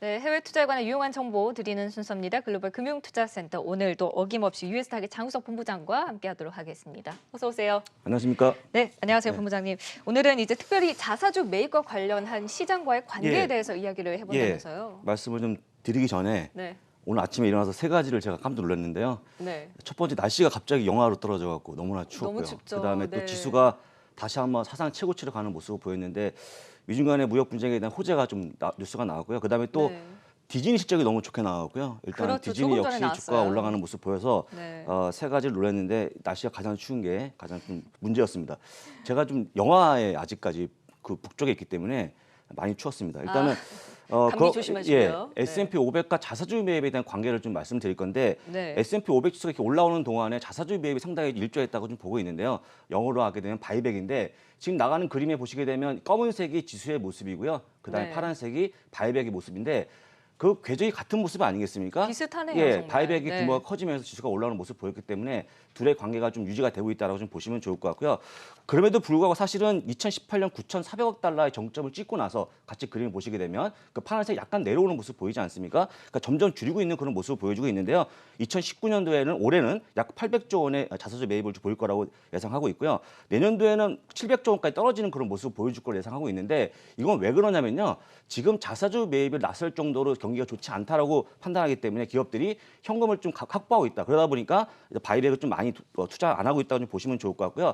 네, 해외 투자에 관한 유용한 정보 드리는 순서입니다. 글로벌 금융투자센터 오늘도 어김없이 유에스타겟 장우석 본부장과 함께하도록 하겠습니다. 어서 오세요. 안녕하십니까? 네, 안녕하세요, 네. 본부장님. 오늘은 이제 특별히 자사주 매입과 관련한 시장과의 관계에 예. 대해서 이야기를 해본다면서요. 말씀을 좀 드리기 전에 네, 오늘 아침에 일어나서 세 가지를 제가 깜짝 놀랐는데요. 네. 첫 번째, 날씨가 갑자기 영하로 떨어져 갖고 너무나 추웠고요. 너무 춥죠. 그다음에 네. 또 지수가 다시 한번 사상 최고치를 가는 모습을 보였는데 미중 간의 무역 분쟁에 대한 호재가 좀 뉴스가 나왔고요. 그다음에 또 네. 디즈니 실적이 너무 좋게 나왔고요. 일단 그렇죠. 디즈니 조금 전에 역시 나왔어요. 주가가 올라가는 모습 보여서 네. 세 가지를 놀랐는데 날씨가 가장 추운 게 가장 좀 문제였습니다. 제가 좀 영하에 아직까지 그 북쪽에 있기 때문에 많이 추웠습니다. 일단은 감기 조심하시고요. 네. S&P 500과 자사주 매입에 대한 관계를 좀 말씀드릴 건데 네. S&P 500 지수가 이렇게 올라오는 동안에 자사주 매입이 상당히 일조했다고 좀 보고 있는데요. 영어로 하게 되면 바이백인데 지금 나가는 그림에 보시게 되면 검은색이 지수의 모습이고요. 그다음에 네. 파란색이 바이백의 모습인데 그 궤적이 같은 모습 아니겠습니까? 비슷하네요, 예, 정말. 바이백이 네. 규모가 커지면서 지수가 올라오는 모습 보였기 때문에 둘의 관계가 좀 유지가 되고 있다라고 좀 보시면 좋을 것 같고요. 그럼에도 불구하고 사실은 2018년 9,400억 달러의 정점을 찍고 나서 같이 그림을 보시게 되면 그 파란색 약간 내려오는 모습 보이지 않습니까? 그러니까 점점 줄이고 있는 그런 모습을 보여주고 있는데요. 2019년도에는 올해는 약 800조 원의 자사주 매입을 보일 거라고 예상하고 있고요. 내년도에는 700조 원까지 떨어지는 그런 모습을 보여줄 걸 예상하고 있는데 이건 왜 그러냐면요. 지금 자사주 매입을 나설 정도로 경기가 좋지 않다라고 판단하기 때문에 기업들이 현금을 좀 확보하고 있다. 그러다 보니까 바이백을 좀 많이 투자 안 하고 있다고 좀 보시면 좋을 것 같고요.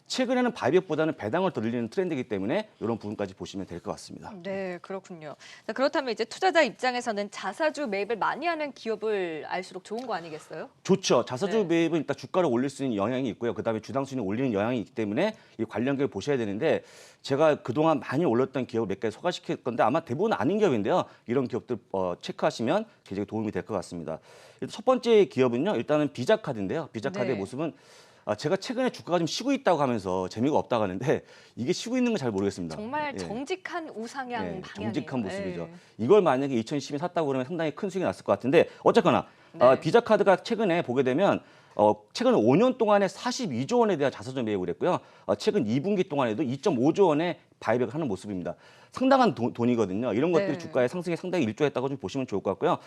최근에는 바이백보다는 배당을 더 늘리는 트렌드이기 때문에 이런 부분까지 보시면 될 것 같습니다. 네, 그렇군요. 자, 그렇다면 이제 투자자 입장에서는 자사주 매입을 많이 하는 기업을 알수록 좋은 거 아니겠어요? 좋죠. 자사주 네. 매입은 일단 주가를 올릴 수 있는 영향이 있고요. 그다음에 주당 수익을 올리는 영향이 있기 때문에 이 관련 기업을 보셔야 되는데 제가 그동안 많이 올렸던 기업 몇 개 소개시킬 건데 아마 대부분 아닌 기업인데요. 이런 기업들 체크하시면 굉장히 도움이 될 것 같습니다. 일단 첫 번째 기업은요. 일단은 비자카드인데요. 비자카드의 네. 모습은 제가 최근에 주가가 좀 쉬고 있다고 하면서 재미가 없다고 하는데 이게 쉬고 있는 건 잘 모르겠습니다. 정말 예. 정직한 우상향 예, 방향이에요. 정직한 모습이죠. 예. 이걸 만약에 2010에 샀다고 그러면 상당히 큰 수익이 났을 것 같은데 어쨌거나 네. 비자카드가 최근에 보게 되면 최근 5년 동안에 42조 원에 대한 자사주 매입을 했고요. 최근 2분기 동안에도 2.5조 원의 바이백을 하는 모습입니다. 상당한 돈이거든요. 이런 것들이 네. 주가의 상승에 상당히 일조했다고 좀 보시면 좋을 것 같고요.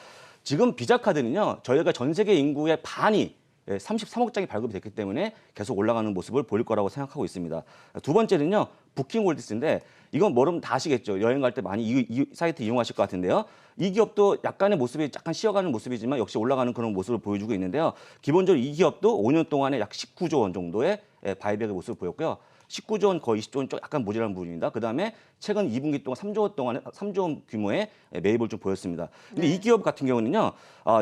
지금 비자카드는요. 저희가 전 세계 인구의 반이 33억 장이 발급이 됐기 때문에 계속 올라가는 모습을 보일 거라고 생각하고 있습니다. 두 번째는요. 부킹홀디스인데 이건 뭐라면 다 아시겠죠. 여행 갈 때 많이 이 사이트 이용하실 것 같은데요. 이 기업도 약간의 모습이 약간 쉬어가는 모습이지만 역시 올라가는 그런 모습을 보여주고 있는데요. 기본적으로 이 기업도 5년 동안에 약 19조 원 정도의 바이백의 모습을 보였고요. 19조 원 거의 20조 원 좀 약간 모자란 부분입니다. 그다음에 최근 2분기 동안 3조 원 동안에 3조 원 규모의 매입을 좀 보였습니다. 근데 네. 이 기업 같은 경우는요.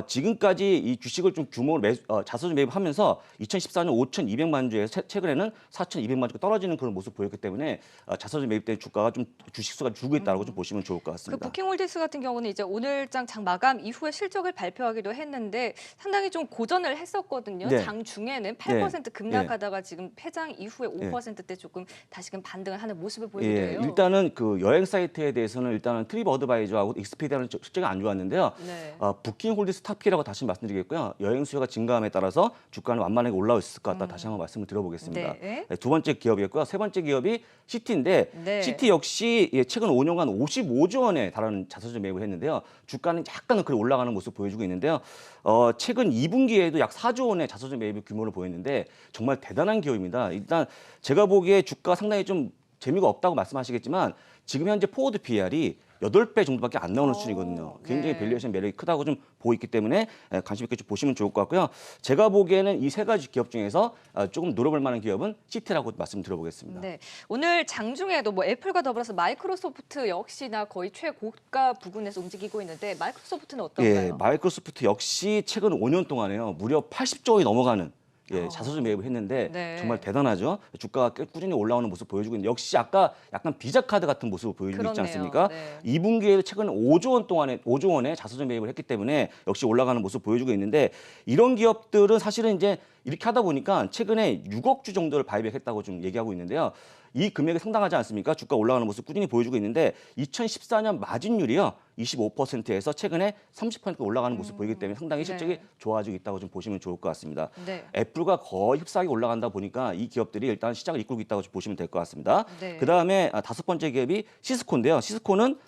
지금까지 이 주식을 좀 규모로 자사주 매입하면서 2014년 5,200만 주에서 최근에는 4,200만 주가 떨어지는 그런 모습 보였기 때문에 자사주 매입 때 주가가 좀 주식 수가 줄고 있다고 좀 보시면 좋을 것 그 같습니다. 부킹홀디스 같은 경우는 이제 오늘장 장 마감 이후에 실적을 발표하기도 했는데 상당히 좀 고전을 했었거든요. 네. 장 중에는 8% 네. 급락하다가 지금 폐장 이후에 네. 5%대 조금 다시금 반등을 하는 모습을 보이기도 예, 해요. 일단은 그 여행 사이트에 대해서는 일단은 트립 어드바이저하고 익스피디아는 실적이 안 좋았는데요. 네. 부킹홀디스 탑키라고 다시 말씀드리겠고요. 여행 수요가 증가함에 따라서 주가는 완만하게 올라올 수 있을 것 같다. 다시 한번 말씀을 드려보겠습니다. 네. 두 번째 기업이었고요. 세 번째 기업이 시티인데 네. 시티 역시 최근 5년간 55조 원에 달하는 자사주 매입을 했는데요. 주가는 약간은 그래 올라가는 모습 보여주고 있는데요. 최근 2분기에도 약 4조 원의 자사주 매입 규모를 보였는데 정말 대단한 기업입니다. 일단 제가 보기에 주가가 상당히 좀 재미가 없다고 말씀하시겠지만 지금 현재 포워드 PER이 8배 정도밖에 안 나오는 수준이거든요. 굉장히 네. 밸류에이션 매력이 크다고 좀 보고 있기 때문에 관심 있게 좀 보시면 좋을 것 같고요. 제가 보기에는 이 세 가지 기업 중에서 조금 노려볼 만한 기업은 시티라고 말씀드려보겠습니다. 네. 오늘 장중에도 뭐 애플과 더불어서 마이크로소프트 역시나 거의 최고가 부근에서 움직이고 있는데 마이크로소프트는 어떤가요? 예, 마이크로소프트 역시 최근 5년 동안에요. 무려 80조 원이 넘어가는 자사주 매입을 했는데 네. 정말 대단하죠. 주가가 꽤 꾸준히 올라오는 모습 보여주고 있는데 역시 아까 약간 비자카드 같은 모습을 보여주고 있지 그렇네요. 않습니까? 네. 2분기에도 최근 5조 원의 자사주 매입을 했기 때문에 역시 올라가는 모습 보여주고 있는데 이런 기업들은 사실은 이제 이렇게 하다 보니까 최근에 6억 주 정도를 바이백했다고 좀 얘기하고 있는데요. 이 금액이 상당하지 않습니까? 주가 올라가는 모습 꾸준히 보여주고 있는데 2014년 마진율이요. 25%에서 최근에 30% 올라가는 모습 보이기 때문에 상당히 실적이 네. 좋아지고 있다고 좀 보시면 좋을 것 같습니다. 네. 애플과 거의 흡사하게 올라간다 보니까 이 기업들이 일단 시장을 이끌고 있다고 좀 보시면 될 것 같습니다. 네. 그다음에 다섯 번째 기업이 시스코인데요. 시스코는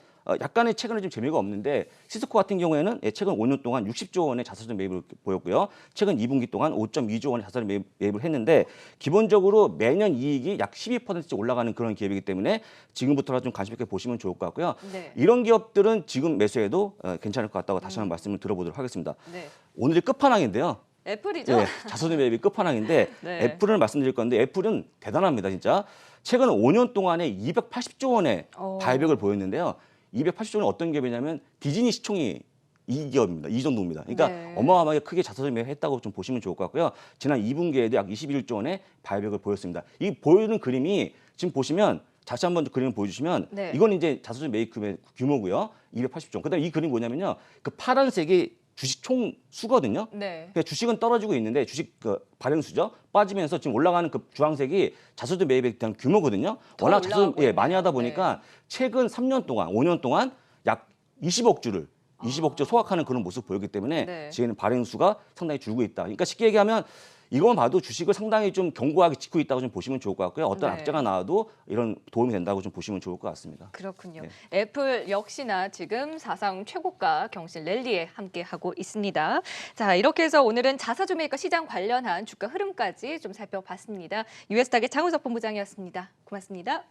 약간의 최근에 좀 재미가 없는데 시스코 같은 경우에는 최근 5년 동안 60조 원의 자사주 매입을 보였고요. 최근 2분기 동안 5.2조 원의 자사주 매입을 했는데 기본적으로 매년 이익이 약 12%씩 올라가는 그런 기업이기 때문에 지금부터라도 좀 관심 있게 보시면 좋을 것 같고요. 네. 이런 기업들은 지금 매수해도 괜찮을 것 같다고 다시 한번 말씀을 드려보도록 하겠습니다. 네. 오늘이 끝판왕인데요. 애플이죠? 네, 자사주 매입이 끝판왕인데 네. 애플을 말씀드릴 건데 애플은 대단합니다, 진짜. 최근 5년 동안에 280조 원의 발백을 보였는데요. 280조 원은 어떤 기업이냐면 디즈니 시총이 이 기업입니다. 이 정도입니다. 그러니까 네. 어마어마하게 크게 자사주 매입했다고 좀 보시면 좋을 것 같고요. 지난 2분기에도 약 21조 원의 발백을 보였습니다. 이 보이는 그림이 지금 보시면 다시 한번 그림을 보여주시면 네. 이건 이제 자사주 매입 규모고요. 280조. 그다음에 이 그림 뭐냐면요. 그 파란색이 주식 총 수거든요. 네. 그러니까 주식은 떨어지고 있는데 주식 그 발행수죠 빠지면서 지금 올라가는 그 주황색이 자사주 매입에 대한 규모거든요. 더 워낙 자사주 올라가고 많이 하다 있네요. 보니까 최근 3년 동안, 5년 동안 약 20억 주를 20억 주 소각하는 그런 모습 보였기 때문에 네. 지금 발행수가 상당히 줄고 있다. 그러니까 쉽게 얘기하면 이것만 봐도 주식을 상당히 좀 견고하게 짓고 있다고 좀 보시면 좋을 것 같고요. 어떤 네. 악재가 나와도 이런 도움이 된다고 좀 보시면 좋을 것 같습니다. 그렇군요. 네. 애플 역시나 지금 사상 최고가 경신 랠리에 함께하고 있습니다. 자, 이렇게 해서 오늘은 자사주 매입과 시장 관련한 주가 흐름까지 좀 살펴봤습니다. 유에스탁의 장우석 본부장이었습니다. 고맙습니다.